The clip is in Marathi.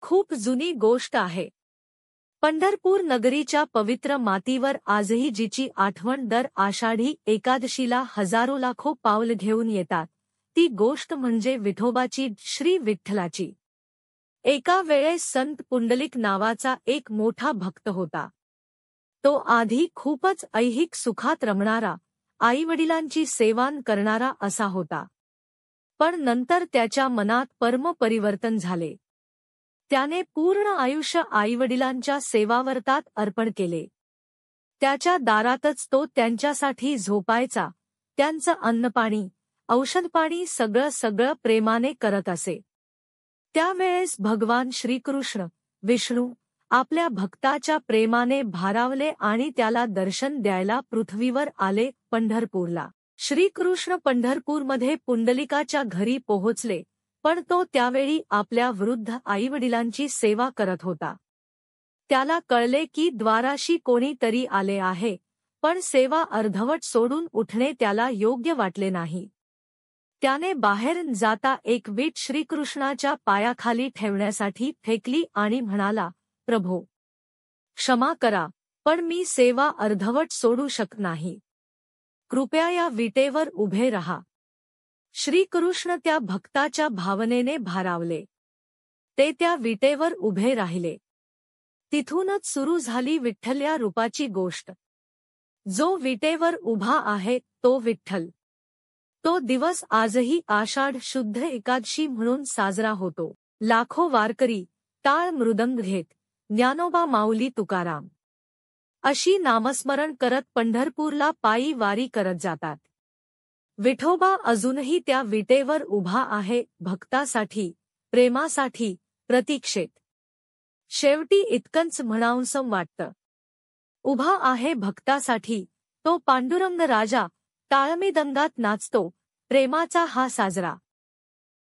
खूप जुनी गोष्ट आहे. पंढरपूर नगरीच्या पवित्र मातीवर आजही जिची आठवण दर आषाढी एकादशीला हजारो लाखो पावल घेऊन येतात, ती गोष्ट म्हणजे विठोबाची, श्री विठ्ठलाची. एका वेळेस संत पुंडलिक नावाचा एक मोठा भक्त होता. तो आधी खूपच ऐहिक सुखात रमणारा, आईवडिलांची सेवान करणारा असा होता. पण नंतर त्याच्या मनात परम परिवर्तन झाले. त्याने पूर्ण आयुष्य आईवडिलांच्या सेवाव्रतात अर्पण केले. त्याच्या दारातच तो त्यांच्यासाठी झोपायचा, त्यांचं अन्नपाणी, औषधपाणी सगळं प्रेमाने करत असे. त्यावेळेस भगवान श्रीकृष्ण, विष्णू, आपल्या भक्ताच्या प्रेमाने भारावले आणि त्याला दर्शन द्यायला पृथ्वीवर आले पंढरपूरला. श्रीकृष्ण पंढरपूरमध्ये पुंडलिकाच्या घरी पोहोचले, पण तो त्यावेळी आपल्या वृद्ध आईवडिलांची सेवा करत होता. त्याला कळले की द्वाराशी कोणीतरी आले आहे, पण सेवा अर्धवट सोडून उठणे त्याला योग्य वाटले नाही. त्याने बाहेर जाता एक वीट श्रीकृष्णाच्या पायाखाली ठेवण्यासाठी फेकली आणि म्हणाला, प्रभो, क्षमा करा, पण मी सेवा अर्धवट सोडू शकत नाही. कृपया या विटेवर उभे रहा. श्रीकृष्ण त्या भक्ताच्या भावनेने भारावले. ते त्या विटेवर उभे राहिले. तिथूनच सुरू झाली विठ्ठल या रूपाची गोष्ट. जो विटेवर उभा आहे तो विठ्ठल. तो दिवस आजही आषाढ शुद्ध एकादशी म्हणून साजरा होतो. लाखो वारकरी टाळ मृदंग घेत ज्ञानोबा माऊली तुकाराम अशी नामस्मरण करत पंढरपूरला पायी वारी करत जातात. विठोबा अजूनही त्या विटेवर उभा आहे, भक्तासाठी, प्रेमासाठी, प्रतीक्षेत. शेवटी इतकंच म्हणावंसं वाटतं. उभा आहे भक्तासाठी, तो पांडुरंग राजा, टाळमृदंगात नाचतो, प्रेमाचा हा साजरा.